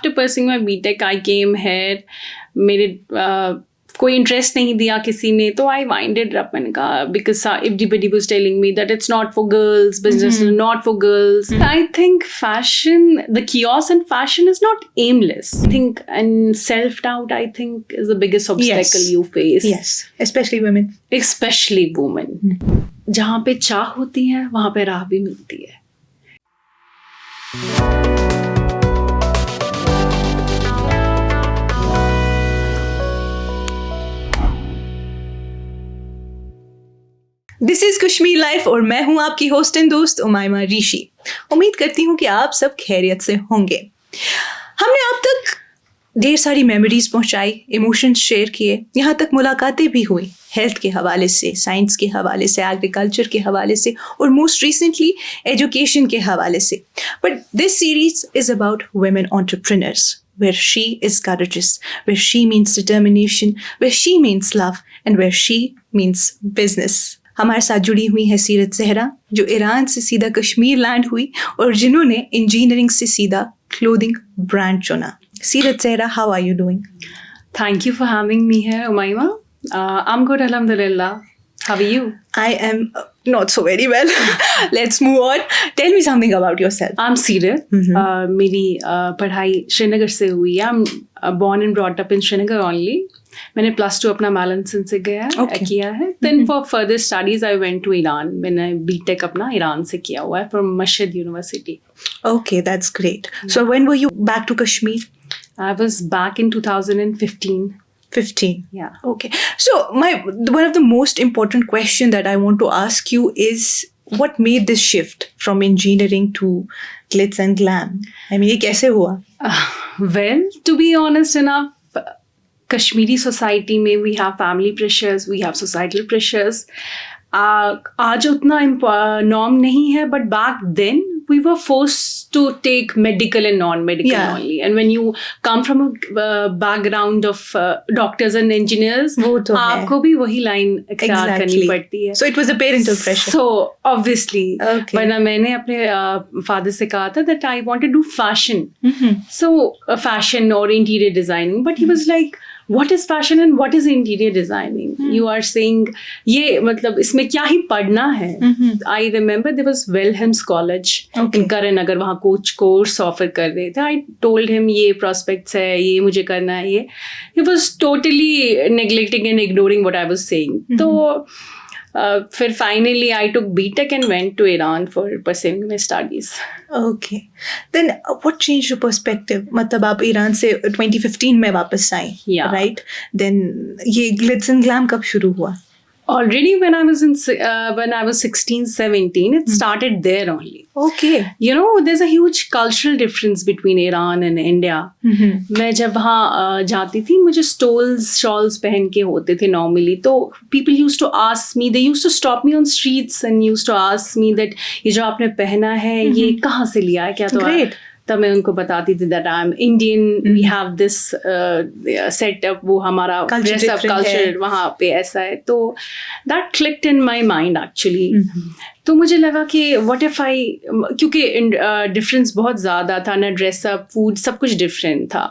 after pursuing my BTech, I came here. मेरे कोई interest नहीं दिया किसी ने, तो आई वाइंडेड अप. मैंने कहा because everybody was telling me that it's not for girls, business is not for girls. I think fashion, the chaos in fashion is not aimless. I think, and self doubt, I think, is the biggest obstacle you face. Yes, especially women. Especially women. जहाँ पे चाह होती है वहाँ पे राह भी मिलती है. दिस इज कश्मीर लाइफ और मैं हूं आपकी होस्ट एंड दोस्त उमाइमा ऋषि. उम्मीद करती हूं कि आप सब खैरियत से होंगे. हमने अब तक ढेर सारी मेमोरीज पहुंचाई, इमोशंस शेयर किए, यहाँ तक मुलाकातें भी हुई हेल्थ के हवाले से, साइंस के हवाले से, एग्रीकल्चर के हवाले से और मोस्ट रिसेंटली एजुकेशन के हवाले से. But this series is about women entrepreneurs, where she is courageous, where she means determination, where she means love and where she means business. हमारे साथ जुड़ी हुई है सीरत ज़हरा, जो ईरान से सीधा कश्मीर लैंड हुई और जिन्होंने इंजीनियरिंग से सीधा क्लोथिंग ब्रांड चुना. Seerat Zahra, how are you doing? Thank you for having me here, Umaima. I'm good, alhamdulillah. How are you? I am not so very well. Let's move on. Tell me something about yourself. I'm Seerat. मेरी पढ़ाई श्रीनगर से हुई है. I'm born and brought up in Srinagar only. मैंने +2 अपना melon से किया है. Then for further studies I went to Iran. मैंने BTech अपना ईरान से किया हुआ है from Mashhad University. Okay, that's great. So when were you back to Kashmir? I was back in 2015. 15. Yeah. Okay. So one of the most important question that I want to ask you is what made this shift from engineering to glitz and glam? I mean, ये कैसे हुआ? Well, to be honest enough, Kashmiri society में we have family pressures, we have societal pressures. आज उतना norm नहीं है, but back then we were forced to take medical and non-medical only. And when you come from a background of doctors and engineers, आपको भी वही line इख्तियार करनी पड़ती है. So it was a parental pressure. So obviously, वरना मैंने अपने father से कहा था that I want to do fashion. So fashion or interior designing, but he was like, what is fashion and what is interior designing? You are saying ये मतलब इसमें क्या ही पढ़ना है? I remember there was Wilhelm's College in Karan Nagar, वहाँ course offer कर रहे थे. I told him ये prospects है, ये मुझे करना है ये. He was totally neglecting and ignoring what I was saying. तो फिर finally I took BTech and went to Iran for pursuing my studies. Okay. Then what changed your perspective? मतलब आप ईरान से 2015 में वापस आए, right? Then ये glitz and glam कब शुरू हुआ? Already when I was 16, 17, it started there only. Okay. You know, there's a huge cultural difference between Iran and India. मैं जब वहाँ जाती थी, मुझे shawls पहन के होते थे normally. तो people used to ask me, they used to stop me on streets and used to ask me that ये जो आपने पहना है, ये कहाँ से लिया है क्या? तो Great. तब मैं उनको बताती थी that I'm Indian, we have this setup, वो हमारा dress up culture वहाँ पे ऐसा है. तो that clicked in my mind actually. तो मुझे लगा कि what if I, क्योंकि डिफरेंस बहुत ज़्यादा था ना, ड्रेस अप, फूड, सब कुछ डिफरेंट था.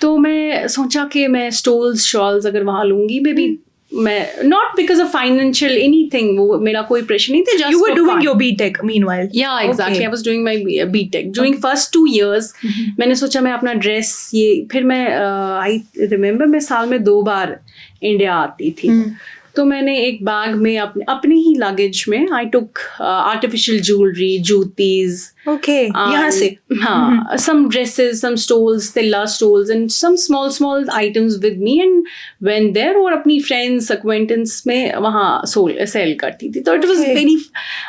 तो मैं सोचा कि मैं शॉल्स अगर वहाँ लूँगी, मे बी मैं not because of financial anything, वो मेरा कोई प्रेशर नहीं था. You were doing your BTech meanwhile. Yeah, exactly. I was doing my BTech. During first 2 years, मैंने सोचा मैं अपना ड्रेस फिर मैं I remember मैं साल में 2 बार इंडिया आती थी. तो मैंने एक बैग में अपने ही लगेज में I took artificial jewelry, juttis. Okay, यहाँ से. हाँ, some dresses, some stoles, tilla stoles and some small items with me and went there और अपनी friends, acquaintance में वहाँ sell करती थी. तो it was very,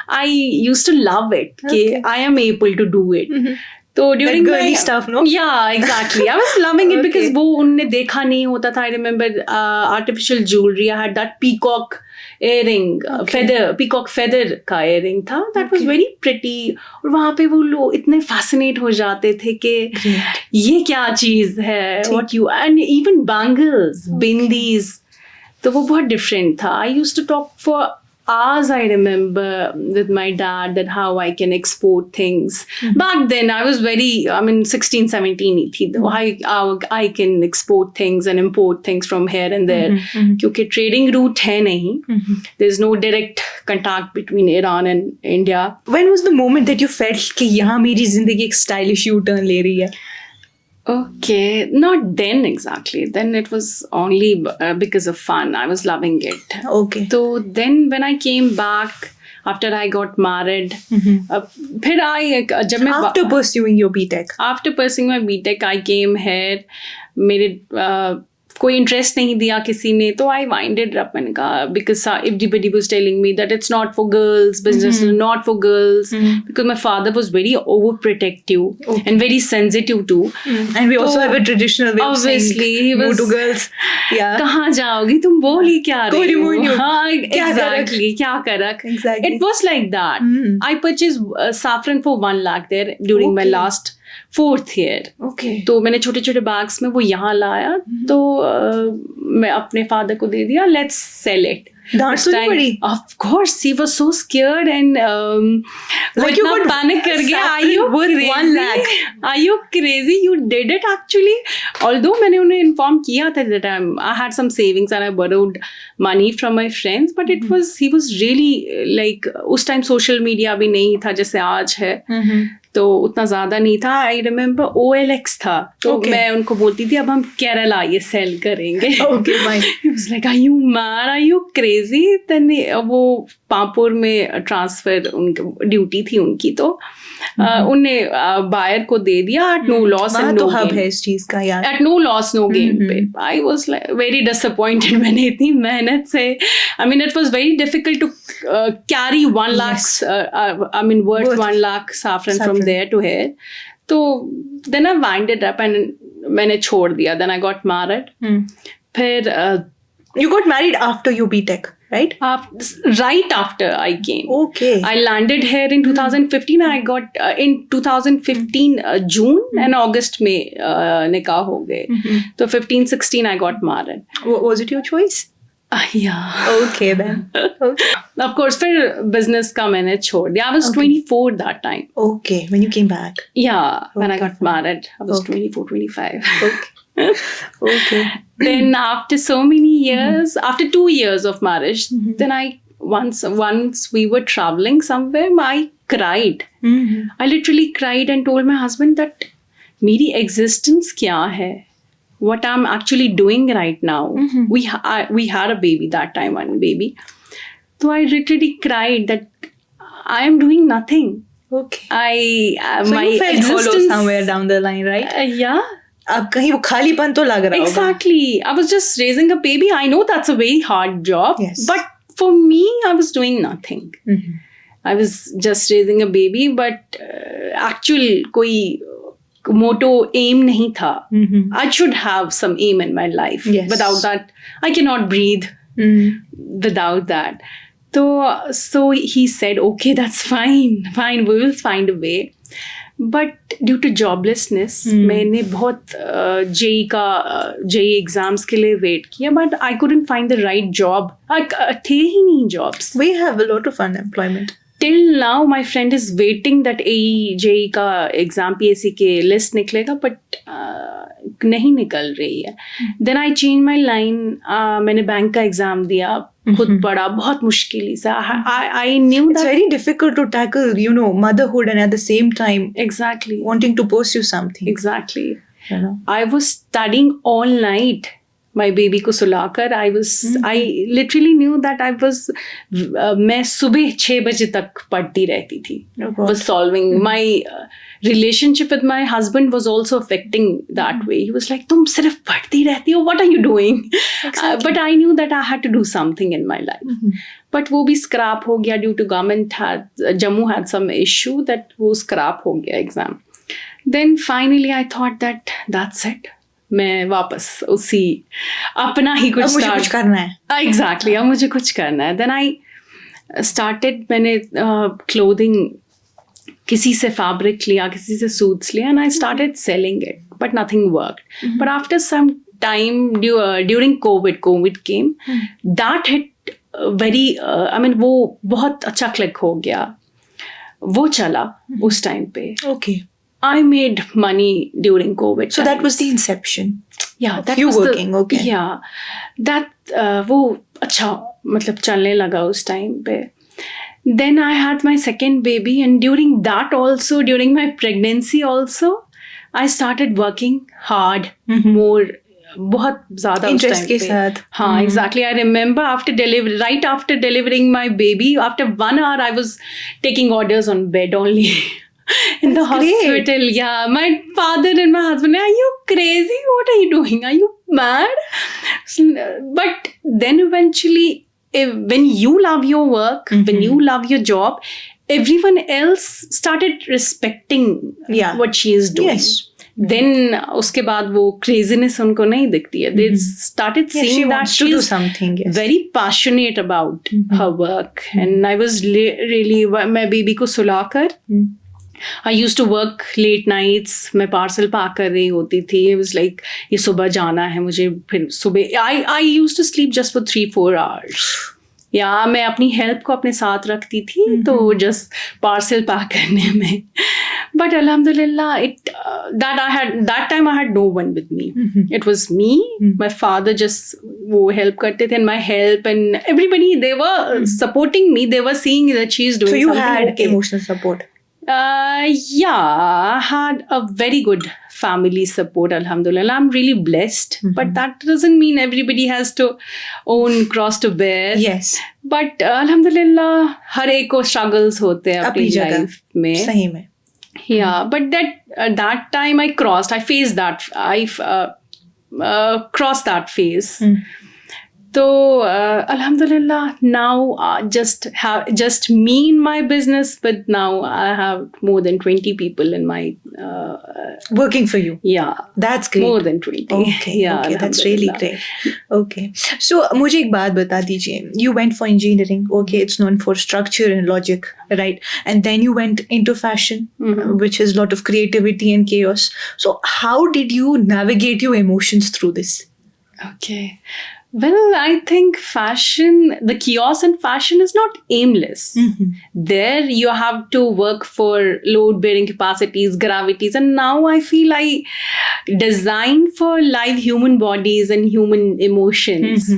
I used to love it कि I am able to do it. तो during that girly stuff, no? Yeah, exactly. I was loving it because वो उनने देखा नहीं होता था. I remember artificial jewelry. I had that peacock earring, peacock feather का earring था. That was very pretty. और वहाँ पे वो लोग इतने fascinate हो जाते थे कि ये क्या चीज़ है? What you, and even bangles, bindis. तो वो बहुत different था. I used to talk for hours I remember with my dad that how I can export things. Back then I was very, 16, 17 ही थी, I can export things and import things from here and there. क्योंकि trading route है नहीं. There's no direct contact between Iran and India. When was the moment that you felt कि यहाँ मेरी जिंदगी एक stylish U-turn ले रही है? Okay, not then exactly. Then it was only because of fun. I was loving it. Okay. So then when I came back after I got married, फिर जब मैं After pursuing your BTech. After pursuing my BTech, I came here. मेरे कोई interest नहीं दिया किसी ने, तो आई वाइंडेड अप. मैंने कहा because everybody was telling me that it's not for girls, business is not for girls, because my father was very overprotective and very sensitive too. And we also have a traditional way of saying no to girls. कहां जाओगी तुम, बोल ही क्या रही हो. हां exactly, क्या करक. It was like that. I purchased saffron for 1 lakh there during my last 4th year. Okay. तो मैंने छोटे छोटे बैग्स में वो यहाँ लाया, तो मैं अपने फादर को दे दिया. Let's sell it. Of course, he was so scared and like you would panic कर गया. Are you crazy? 1 lakh. Are you crazy? You did it actually. Although मैंने उन्हें inform किया था that I had some savings and I borrowed money from my friends, but he was really like उस time social media भी नहीं था जैसे आज है. तो उतना ज़्यादा नहीं था. आई रिमेम्बर OLX था, तो मैं उनको बोलती थी अब हम केरला ये सेल करेंगे. Like are you mad, are you crazy. Then वो पापुर में ट्रांसफर ड्यूटी थी उनकी, तो उनने बायर को दे दिया at no loss and no gain. है इस चीज का यार, at no loss no gain पे. I was like very disappointed. मैंने इतनी मेहनत से, it was very difficult to carry 1 lakh, worth 1 lakh saffron from there to here. तो then I winded up and मैंने छोड़ दिया. Then I got married. फिर you got married after your BTech, right? Right after I came. Okay. I landed here in 2015. I got in 2015 June and August में निकाह हो गए. तो 15-16 I got married. Was it your choice? Yeah. Okay then. Okay. Of course, फिर business का मैंने छोड़ दिया. I was 24 that time. Okay, when you came back. Yeah, when I got married, I was 24, 25. Okay. Okay. Then after so many years, after 2 years of marriage, then once we were traveling somewhere, I cried. I literally cried and told my husband that मेरी existence क्या है? What I'm actually doing right now. We had a baby that time, one baby. So I literally cried that I am doing nothing. Okay. So my you felt hollow somewhere down the line, right? Yeah. अब कहीं वो खालीपन तो लग रहा होगा. Exactly. I was just raising a baby. I know that's a very hard job. Yes. But for me, I was doing nothing. I was just raising a baby, but actual कोई motto aim nahi tha. I should have some aim in my life. Yes. Without that, I cannot breathe. Without that. So he said, okay, that's fine, we will find a way. But due to joblessness, मैंने बहुत JEE exams के लिए wait किया, but I couldn't find the right job. थे ही नहीं jobs. We have a lot of unemployment. Till now, my friend is waiting that JEE का exam PSC के list निकलेगा, बट नहीं निकल रही है. Then I changed my line. मैंने बैंक का एग्जाम दिया, खुद पढ़ा बहुत मुश्किल से. I knew that it's very difficult to tackle, motherhood and at the same time exactly wanting to pursue something. Exactly. I was studying all night. My baby को सुलाकर I literally knew that मैं सुबह 6 बजे तक पढ़ती रहती थी. Was solving my relationship with my husband was also affecting that way. He was like, तुम सिर्फ पढ़ती रहती हो, what are you doing? Exactly. But I knew that I had to do something in my life. But वो भी scrap हो गया due to Jammu had some issue that वो scrap हो गया exam. Then finally I thought that that's it. मैं वापस उसी अपना ही कुछ मुझे कुछ करना है. Exactly, अब मुझे कुछ करना है. Then I started, मैंने clothing किसी से fabric लिया, किसी से suits लिया, and I started selling it, but nothing worked. But after some time during COVID came, that hit very I mean वो बहुत अच्छा क्लिक हो गया, वो चला उस टाइम पे. Okay. I made money during COVID. So that was the inception. Yeah, that You was working, okay. Yeah, that वो अच्छा मतलब चलने लगा उस टाइम पे. Then I had my second baby, and during that also, during my pregnancy also, I started working hard, more, बहुत ज़्यादा उस Interest time के पे. साथ. हाँ, exactly. I remember right after delivering my baby, after 1 hour, I was taking orders on bed only. In the That's great. hospital. Yeah, my father and my husband, are you crazy? What are you doing? Are you mad? But then eventually, when you love your work, when you love your job, everyone else started respecting Yeah. what she is doing. Yes. Then उसके बाद वो craziness उनको नहीं दिखती है. They started Yeah, she seeing that wants to do she's something. Yes. very passionate about her work. And I was really, मैं baby को सुलाकर, I used to work late nights. मैं पार्सल पैक कर रही होती थी. It was like ये सुबह जाना है मुझे, फिर सुबह I used to sleep just for 3-4 hours. या मैं अपनी हेल्प को अपने साथ रखती थी, तो जस्ट पार्सल पैक करने में. बट अल्हम्दुलिल्लाह that time I had no one with me. It was me, my father just वो हेल्प करते थे, and my help and everybody, they were supporting me. They were seeing that she is doing So you something had okay. emotional support. Yeah, I had a very good family support, alhamdulillah. I'm really blessed, but that doesn't mean everybody has to own cross to bear. Yes. But alhamdulillah, हर एक को struggles होते हैं अपनी जगह. life में. सही में. Yeah, but that time I faced that. I crossed that phase. So alhamdulillah, now just me in my business, but now I have more than 20 people in my Working for you. yeah, That's great. more than 20. Okay, Yeah, okay, that's really alhamdulillah. great. Okay, so मुझे एक बात बता दीजिए. You went for engineering. Okay, it's known for structure and logic, right? And then you went into fashion, which is a lot of creativity and chaos. So how did you navigate your emotions through this? Okay. Well, I think the chaos in fashion is not aimless. There you have to work for load-bearing capacities, gravities, and now I feel I design for live human bodies and human emotions.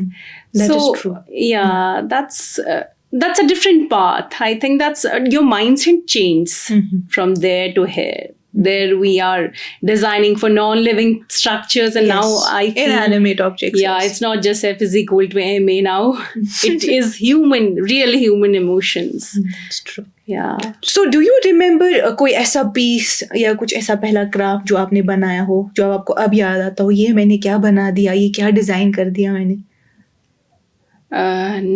That is true. Yeah, that's a different path. I think that's your mindset changes from there to here. There we are designing for non-living structures, and now I feel inanimate objects. yeah, it's not just F is equal to ma now. It is real human emotions. That's true. Yeah. So do you remember कोई ऐसा piece या कुछ ऐसा पहला craft जो आपने बनाया हो, जो आपको अब याद आता हो, ये मैंने क्या बना दिया, ये क्या डिजाइन कर दिया मैंने?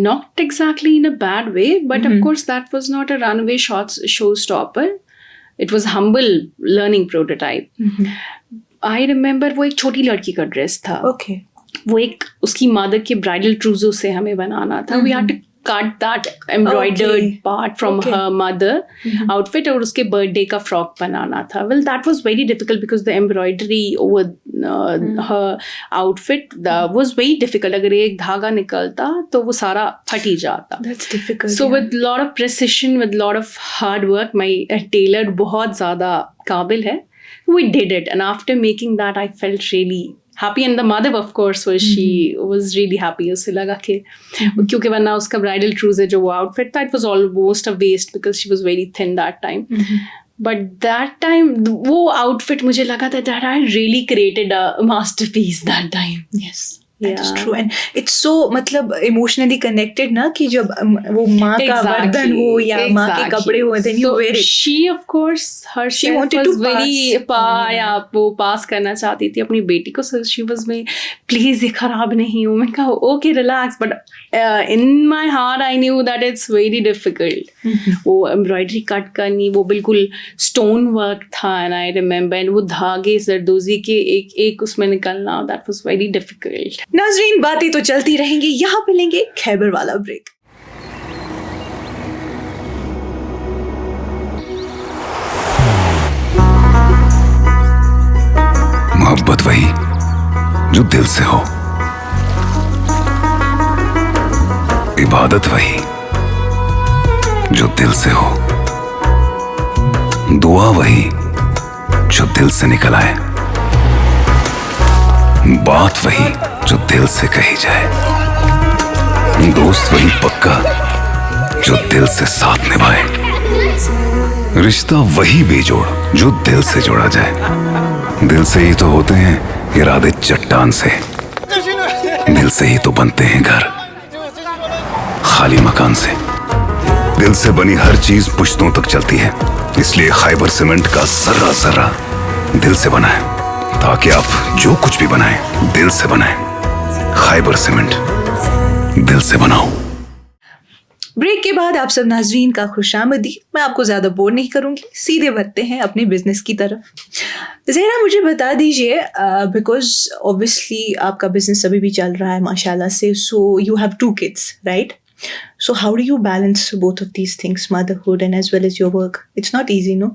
Not exactly in a bad way, but of course that was not a runaway showstopper. It was humble learning prototype. I remember वो एक छोटी लड़की का ड्रेस था. Okay. वो एक उसकी मदर के ब्राइडल ट्रूजो से हमें बनाना था. We had to cut that embroidered part from her mother outfit, और उसके बर्थडे का फ्रॉक बनाना था. Well, that was very difficult because the embroidery over her outfit was very difficult. अगर एक धागा निकलता तो वो सारा फट ही जाता. That's difficult. So with lot of precision, with lot of hard work, my tailor बहुत ज़्यादा काबिल है. We did it, and after making that, I felt really happy, and the mother, of course, she was really happy. उसे लगा कि क्योंकि वरना उसका bridal trousseau जो वो outfit था, it was almost a waste because she was very thin that time. But that time, वो outfit मुझे लगा that I really created a masterpiece that time. Yes. That is true, and it's so मतलब emotionally connected ना कि जब वो माँ का वर्धन हो या माँ के कपड़े हो, then you wear it. She of course herself wanted was to very वो पास करना चाहती थी अपनी बेटी को. So she was very please ये खराब नहीं हो. मैंने कहा okay relax, but in my heart I knew that it's very difficult. वो embroidery cut करनी, वो बिल्कुल stone work था, and I remember, and वो धागे जरदोजी के एक उसमें निकलना, that was very difficult. नाज़रीन, बातें तो चलती रहेंगी, यहाँ पे लेंगे खैबर वाला ब्रेक. मोहब्बत वही जो दिल से हो, इबादत वही जो दिल से हो, दुआ वही जो दिल से निकल आए, बात वही जो दिल से कही जाए, दोस्त वही पक्का जो दिल से साथ निभाए, रिश्ता वही बेजोड़ जो दिल से जोड़ा जाए। दिल से ही तो होते हैं इरादे चट्टान से, दिल से ही तो बनते हैं घर खाली मकान से। दिल से बनी हर चीज पुश्तों तक चलती है, इसलिए खैबर सीमेंट का जर्रा जर्रा दिल से बना है, ताकि आप जो कुछ भी बनाएं दिल से बनाएं। खैबर सीमेंट, दिल से बनाओ। ब्रेक के बाद आप सब नाजरीन का खुशामदी। मैं आपको ज़्यादा बोर नहीं करूँगी, सीधे बढ़ते हैं अपने बिजनेस की तरफ। ज़हरा, मुझे बता दीजिए, बिकॉज ऑब्वियसली आपका बिजनेस अभी भी चल रहा है माशाल्लाह से, so you have 2 kids, right? So how do you balance both of these things, motherhood and as well as your work? It's not easy, no?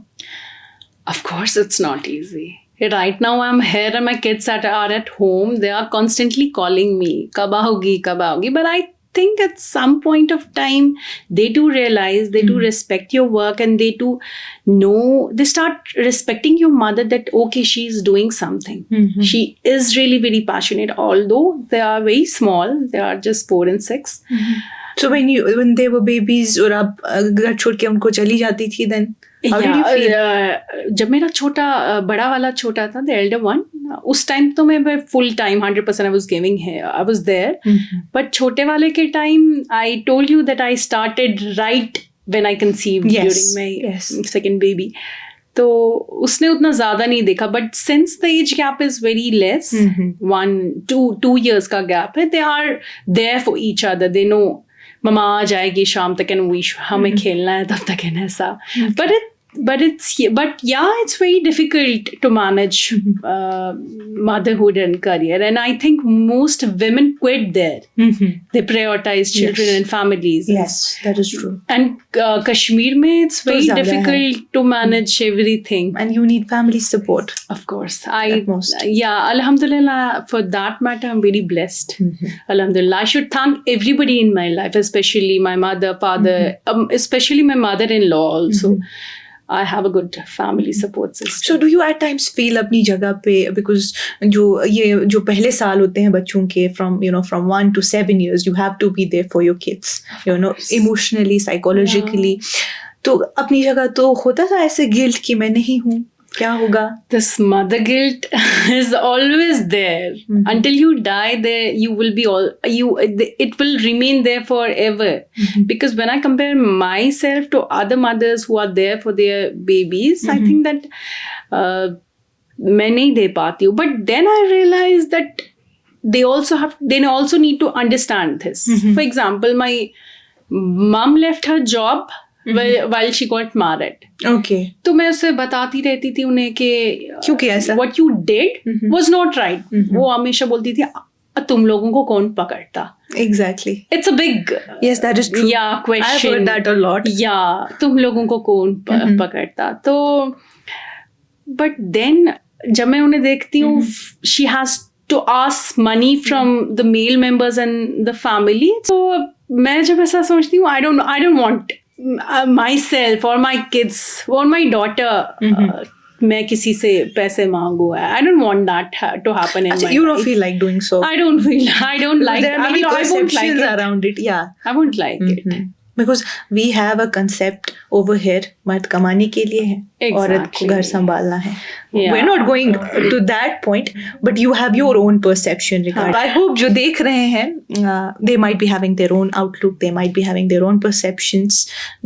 Of course, it's not easy. Right now, I'm here and my kids are at home. They are constantly calling me, "Kab aaogi, kab aaogi?" But I think at some point of time, they do realize, they do respect your work, and they do know, they start respecting your mother that, okay, she's doing something. She is really very passionate, although they are very small. They are just 4 and 6. So when they were babies और आप घर छोड़ के उनको चली जाती थी, then how did you feel? जब मेरा बड़ा वाला छोटा था, the elder one, उस टाइम तो मैं full time 100% I was giving here, I was there. But छोटे वाले के time, I told you that I started right when I conceived during my second baby. तो उसने उतना ज़्यादा नहीं देखा, but since the age gap is very less, 1-2 years का गैप है, they are there for each other, they know ममा आ जाएगी शाम तक एंड हमें खेलना है तब तक है ऐसा. But it's very difficult to manage motherhood and career, and I think most women quit there. They prioritize children and families. Yes, that is true. And Kashmir mein it's very difficult to manage everything, and you need family support, of course. Alhamdulillah, for that matter I'm very blessed. Alhamdulillah, I should thank everybody in my life, especially my mother, father, especially my mother-in-law also. I have a good family support system. So do you at times feel अपनी जगह पे, because जो पहले साल होते हैं बच्चों के, from 1 to 7 years, you have to be there for your kids, emotionally, psychologically. तो अपनी जगह तो होता था ऐसे guilt कि मैं नहीं हूँ, क्या होगा? This mother guilt is always there. Until you die, there you will be it will remain there forever. Because when I compare myself to other mothers who are there for their babies, I think that मैं नहीं दे पाती हूँ. But then I realized that they also need to understand this. For example, my mom left her job while she got married. Okay. तो मैं उसे बताती रहती थी उन्हें कि क्यों किया ऐसा? What you did was not right. वो हमेशा बोलती थी तुम लोगों को कौन पकड़ता? Exactly. It's a big that is true. Question. I've heard that a lot. तुम लोगों को कौन पकड़ता? तो but then जब मैं उन्हें देखती हूँ, she has to ask money from the male members and the family. So मैं जब ऐसा सोचती हूँ, I don't want myself or my kids or my daughter मैं किसी से पैसे मांगू. I don't want that to happen in my life. You don't feel like doing so? I don't like. There are many perceptions around it. I won't like it. Because we have a concept over here, मर्द कमाने के लिए है, औरत को घर संभालना है. We're not going to that point, but you have your own perception regarding. I hope जो देख रहे हैं, they might be having their own outlook, they might be having their own perceptions.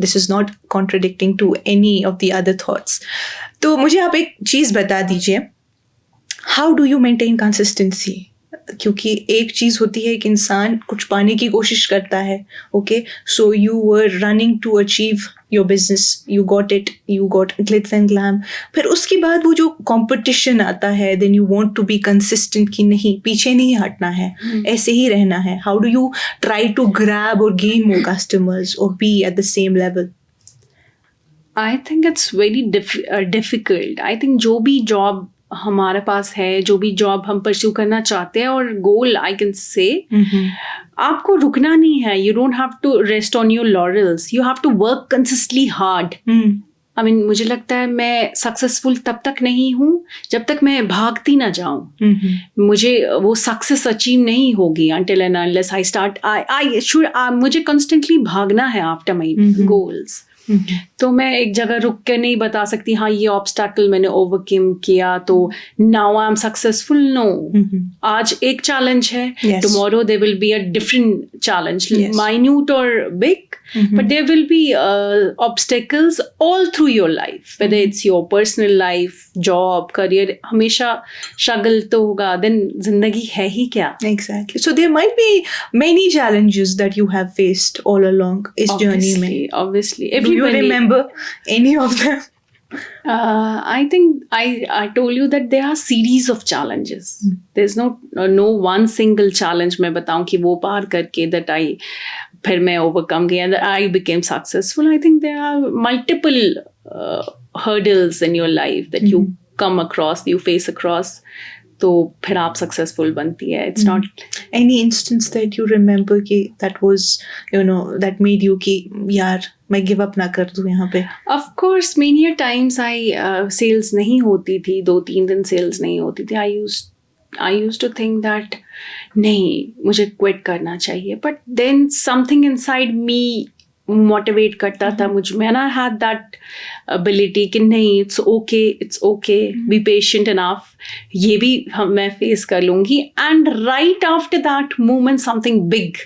This is not contradicting to any of the other thoughts. तो मुझे आप एक चीज़ बता दीजिए, how do you maintain consistency? क्योंकि एक चीज़ होती है कि इंसान कुछ पाने की कोशिश करता है. Okay, so you were running to achieve your business, you got it, you got glitz and glam. फिर उसके बाद वो जो कंपटीशन आता है, then you want to be consistent कि नहीं, पीछे नहीं हटना है, ऐसे ही रहना है. How do you try to grab और गेन मोर कस्टमर्स और be at the same level? I think it's very difficult. I think जो भी जॉब हमारे पास है, जो भी जॉब हम परस्यू करना चाहते हैं और गोल आई कैन से, आपको रुकना नहीं है. You don't have to rest on your laurels, you have to work consistently hard. I mean मुझे लगता है मैं सक्सेसफुल तब तक नहीं हूँ जब तक मैं भागती ना जाऊँ. मुझे वो सक्सेस अचीव नहीं होगी until and unless I start. I should मुझे constantly भागना है after my goals. तो मैं एक जगह रुक के नहीं बता सकती हाँ ये ऑब्स्टैकल मैंने ओवरकम किया तो now I am successful. No, आज एक चैलेंज है, tomorrow there will be a different challenge, minute और big, but there will be obstacles all through your life, whether it's your personal life, job, career. हमेशा struggle तो होगा. then जिंदगी है ही क्या? Exactly. So there might be many challenges that you have faced all along इस journey में. Obviously. Do you remember any of them? I think I told you that there are series of challenges. There's no one single challenge मैं बताऊं कि वो पार करके that फिर मैं overcome किया that I became successful. I think there are multiple hurdles in your life that you come across, you face across. तो फिर आप सक्सेसफुल बनती है. It's not any instance that you remember कि that was that made you कि यार मैं give up ना कर दूं यहाँ पे. Of course many times sales नहीं होती थी, 2-3 दिन सेल्स नहीं होती थी. I used to think that नहीं मुझे क्विट करना चाहिए, but then something inside me motivate करता था मुझ में, and I had that ability कि नहीं it's okay, be patient enough, ये भी मैं फेस कर लूँगी. And right after that moment something big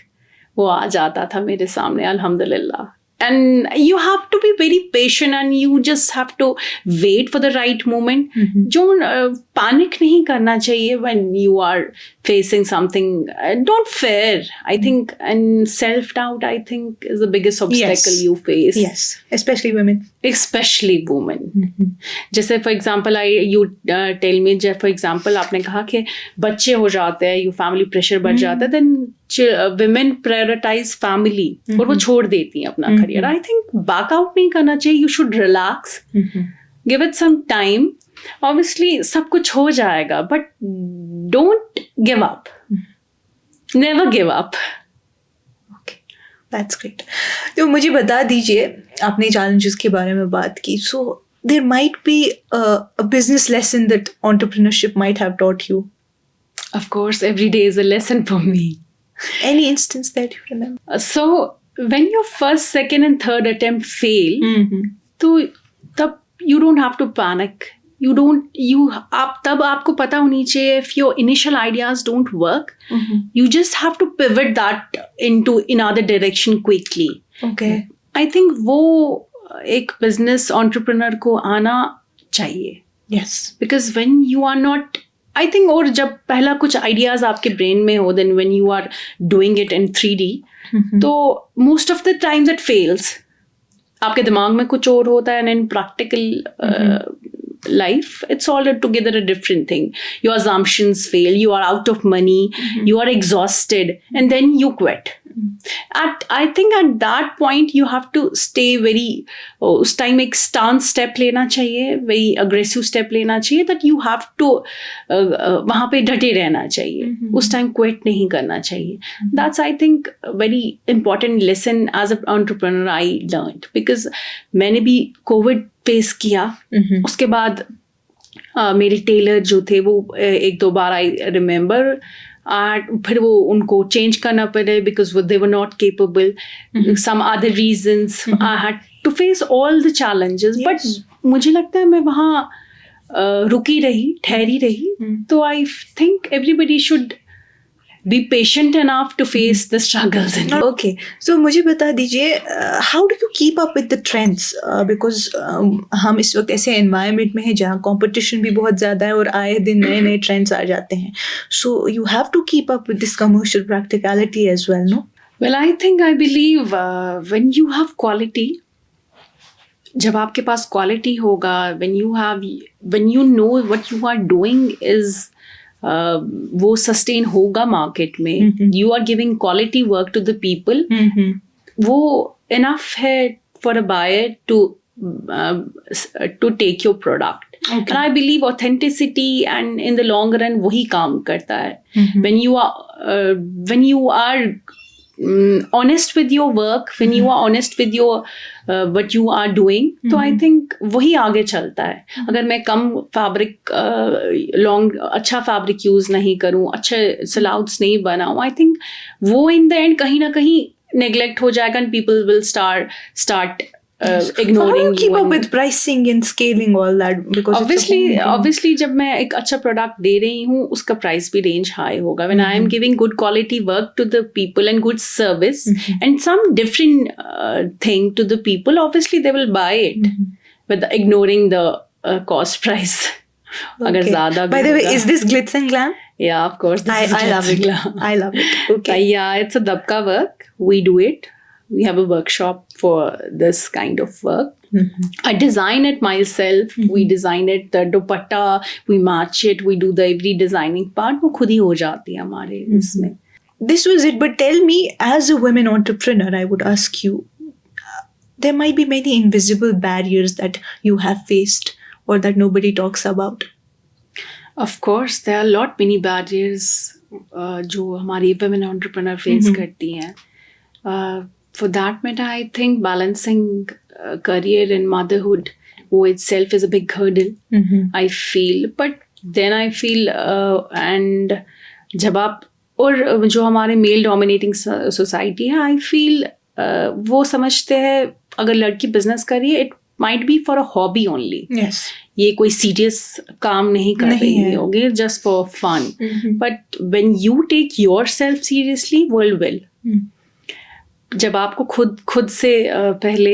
वो आ जाता था मेरे सामने, अल्हम्दुलिल्लाह. And you have to be very patient and you just have to wait for the right moment. जो panic नहीं करना चाहिए when you are facing something. Don't fear. I think and self-doubt I think is the biggest obstacle you face. Yes, especially women. Especially women. जैसे for example you tell me, for example आपने कहा कि बच्चे हो जाते हैं, you family pressure बढ़ जाता है, then women prioritize family और वो छोड़ देती हैं अपना career. I think back out नहीं करना चाहिए. You should relax. Give it some time. Obviously सब कुछ हो जाएगा, but don't give up. Never give up. Okay, that's great. तो मुझे बता दीजिए, आपने challenges के बारे में बात की. So there might be a business lesson that entrepreneurship might have taught you. Of course, every day is a lesson for me. Any instance that you remember? So when your first, second and third attempt fail, तो तब you don't have to panic. तब आपको पता होनी चाहिए if your initial ideas don't work, you just have to pivot that into another direction quickly. Okay. I think वो एक business entrepreneur को आना चाहिए. Yes. Because when you are not, I think, और जब पहला कुछ ideas आपके brain में हो, then when you are doing it in 3D, तो most of the times it fails. आपके दिमाग में कुछ और होता है, and in practical life, it's all together a different thing. Your assumptions fail, you are out of money, you are exhausted, and then you quit. I think at that point you have to stay very, उस time एक stance step लेना चाहिए, very aggressive step लेना चाहिए, that you have to वहाँ पे डटे रहना चाहिए. उस time quit नहीं करना चाहिए. That's I think a very important lesson as an entrepreneur I learned, because मैंने भी COVID फेस किया. उसके बाद मेरे टेलर जो थे वो 1-2 बार आई रिमेंबर, फिर वो उनको चेंज करना पड़े because they were not capable, some other reasons. I had to face all the challenges, but मुझे लगता है मैं वहाँ रुकी रही, ठहरी रही. तो I think everybody should be patient enough to face the struggles. Okay, so मुझे बता दीजिए, how do you keep up with the trends? Because हम इस वक्त ऐसे environment में हैं जहाँ competition भी बहुत ज़्यादा है और आए दिन नए नए trends आ जाते हैं. So you have to keep up with this commercial practicality as well, no? Well, I believe when you have quality, जब आपके पास quality होगा, when you know what you are doing is वो सस्टेन होगा market में, you are giving quality work to the people, वो enough है for a buyer to take your product. Okay. And I believe authenticity and in the long run वही काम करता है. When you are honest with your work, when you are honest with your what you are doing, तो I think वही आगे चलता है. अगर मैं कम फैब्रिक अच्छा फैब्रिक यूज नहीं करूँ, अच्छे सिलाउट्स नहीं बनाऊँ, I think वो in the end कहीं ना कहीं neglect हो जाएगा and people will start ignoring. How do you keep you up and- with pricing and scaling all that? Because obviously जब मैं एक अच्छा प्रोडक्ट दे रही हूँ उसका प्राइस भी रेंज हाई होगा. When I am giving good quality work to the people and good service and some different thing to the people, obviously they will buy it with ignoring the cost price. अगर ज़्यादा By the way, is this glitz and glam? Yeah, of course. I love it. I love it. Okay. Yeah, it's a dabka work. We do it. We have a workshop for this kind of work. I design it myself. We design it, the dupatta, we match it, we do the every designing part. वो खुद ही हो जाती है हमारे इसमें. This was it. But tell me, as a women entrepreneur, I would ask you, there might be many invisible barriers that you have faced or that nobody talks about. Of course, there are lot many barriers जो हमारी women entrepreneur face करती हैं. For that matter, I think balancing career and motherhood itself is a big hurdle. I feel, but then I feel and जब आप और जो हमारे male dominating society है, I feel वो समझते हैं अगर लड़की business कर रही है, it might be for a hobby only. Yes. ये कोई serious काम नहीं कर रही होगी, just for fun. But when you take yourself seriously, world will. जब आपको खुद से पहले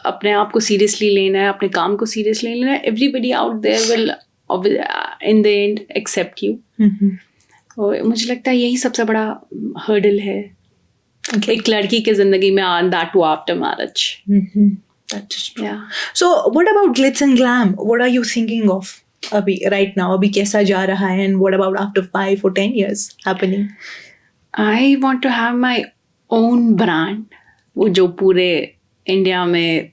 अपने आप को सीरियसली लेना है, अपने काम को सीरियसली लेना है, everybody out there will in the end accept you. और मुझे लगता है यही सबसे बड़ा हर्डल है एक लड़की के जिंदगी में, and that too after marriage. That's true. Yeah. So what about glitz and glam? What are you thinking of अभी right now? अभी कैसा जा रहा है? And what about after 5 or 10 years happening? I want to have my own brand, वो जो पूरे India में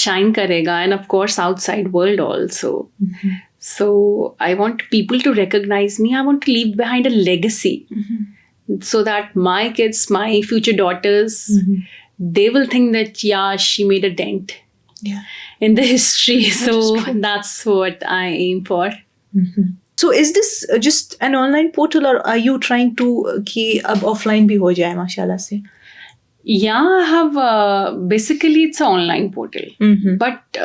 शाइन करेगा, and of course outside world also. So I want people to recognize me. I want to leave behind a legacy so that my kids, my future daughters, they will think that yeah, she made a dent in the history. So that's what I aim for. So is this just an online portal or are you trying to कि अब offline भी हो जाए माशाल्लाह से? Yeah, I have basically it's an online portal. But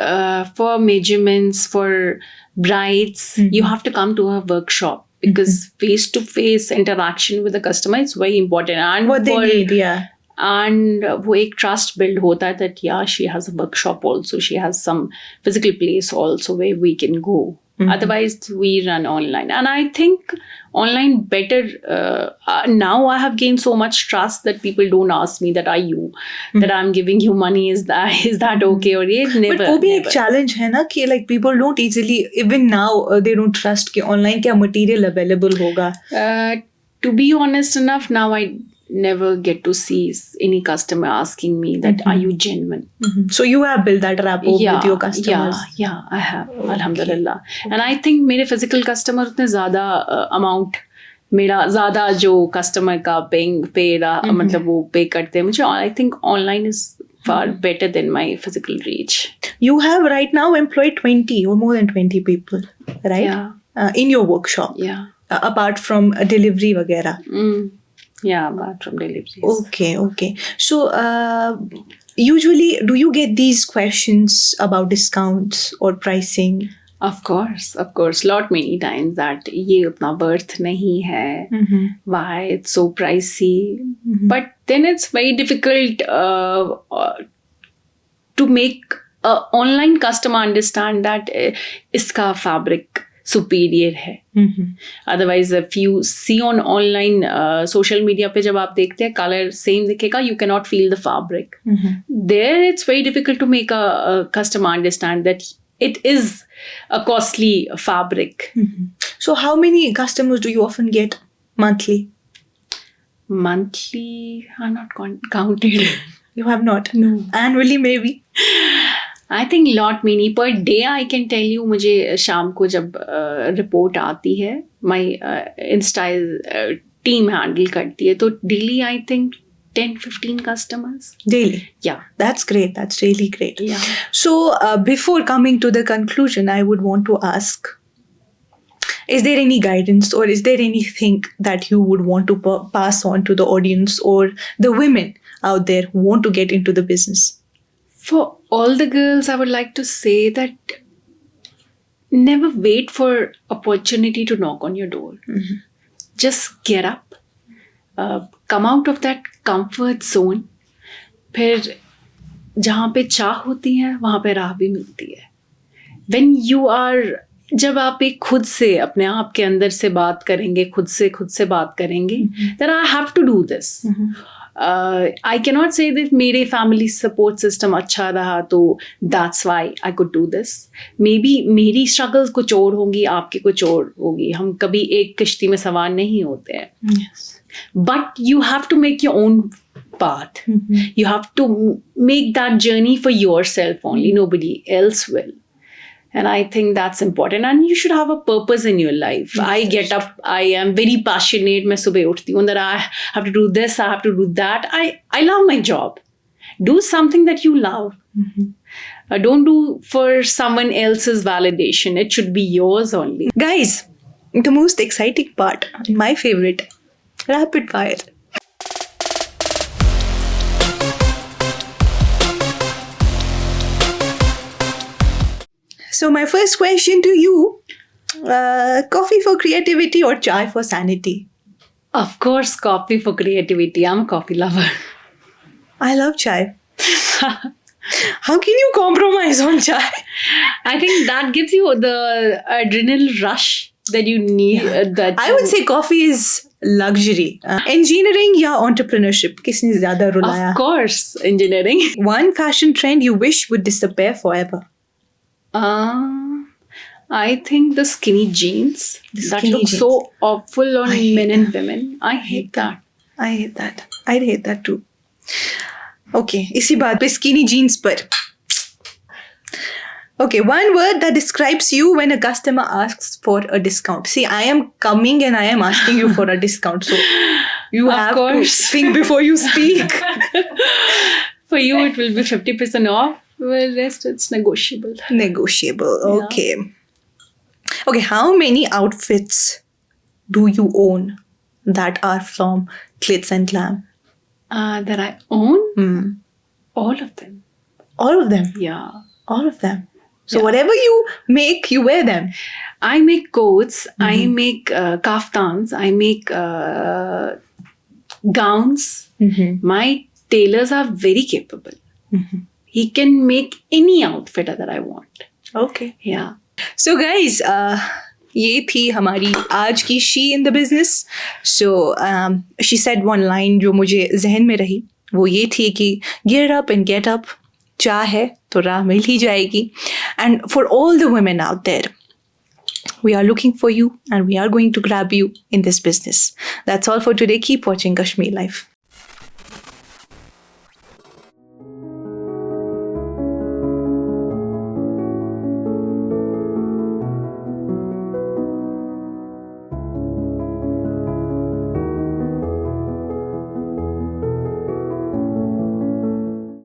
for measurements, for brides, you have to come to a workshop because face-to-face interaction with the customer is very important. And what they need, yeah. And वो एक trust build होता है that yeah, she has a workshop also, she has some physical place also where we can go. Otherwise, we run online. And I think online better. Now I have gained so much trust that people don't ask me that are you, that I'm giving you money. Is that okay? Or yeah, never. But वो भी एक challenge है ना कि like people don't easily, even now they don't trust कि online क्या material available होगा. To be honest enough, now I never get to see any customer asking me that are you genuine. So you have built that rapport with your customers. Yeah, I have. Alhamdulillah. And I think मेरे physical customer उतने ज़्यादा amount, मेरा ज़्यादा जो customer का मतलब वो pay करते हैं मुझे. I think online is far better than my physical reach. You have right now employed 20 or more than 20 people, right? Yeah. In your workshop. Yeah. Apart from delivery वगैरह. Yeah, apart from deliveries. Okay. So, usually, do you get these questions about discounts or pricing? Of course. Lot many times that ये उतना worth नहीं है. Why it's so pricey. But then it's very difficult to make an online customer understand that इसका fabric superior है. Otherwise, if you see on online social media पे जब आप देखते हैं color same दिखेगा, you cannot feel the fabric. There it's very difficult to make a customer understand that it is a costly fabric. So how many customers do you often get monthly? Monthly, I'm not counted. You have not? No. Annually maybe? I think lot many per day. I can tell you, मुझे शाम को जब report आती है, my Insta team handle करती है, तो daily I think 10-15 customers. Daily? Yeah. That's great. That's really great. Yeah. So before coming to the conclusion, I would want to ask, is there any guidance or is there anything that you would want to pass on to the audience or the women out there who want to get into the business? For all the girls, I would like to say that never wait for opportunity to knock on your door. Mm-hmm. Just get up, come out of that comfort zone. फिर जहाँ पे चाह होती है वहाँ पे राह भी मिलती है. When you are, जब आप एक खुद से अपने आप के अंदर से बात करेंगे, खुद से बात करेंगे, then I have to do this. I cannot say that मेरे family support system अच्छा रहा तो that's why I could do this. Maybe मेरी struggles कुछ और होंगी, आपकी कुछ और होगी. हम कभी एक किश्ती में सवार नहीं होते हैं. Yes. But you have to make your own path. You have to make that journey for yourself only. Nobody else will. And I think that's important. And you should have a purpose in your life. Yes. I get up, I am very passionate. मैं सुबह उठती हूँ that I have to do this, I have to do that. I love my job. Do something that you love. Don't do for someone else's validation. It should be yours only. Guys, the most exciting part, my favorite, rapid fire. So my first question to you, coffee for creativity or chai for sanity? Of course, coffee for creativity. I'm a coffee lover. I love chai. How can you compromise on chai? I think that gives you the adrenaline rush that you need. I would say coffee is luxury. Engineering या entrepreneurship, किसने ज़्यादा रुलाया? Of course, engineering. One fashion trend you wish would disappear forever. I think the skinny jeans that look so awful on men and women. I hate that. I hate that. I hate that too. Okay, इसी बात पे skinny jeans पर. Okay, one word that describes you when a customer asks for a discount. See, I am coming and I am asking you for a discount, so you have to think before you speak. For you, it will be 50% off. Well, rest it's negotiable. Negotiable. Okay. Yeah. Okay, how many outfits do you own that are from Glitz and Glam? That I own? All of them. All of them? Yeah. All of them. So whatever you make, you wear them. I make coats. I make kaftans. I make gowns. My tailors are very capable. He can make any outfit that I want. Okay. Yeah. So guys, ये थी हमारी आज की she in the business. So she said one line जो मुझे जहन में रही, वो ये थी कि gear up and get up. चाह है तो राह मिल ही जाएगी. And for all the women out there, we are looking for you and we are going to grab you in this business. That's all for today. Keep watching Kashmir Life.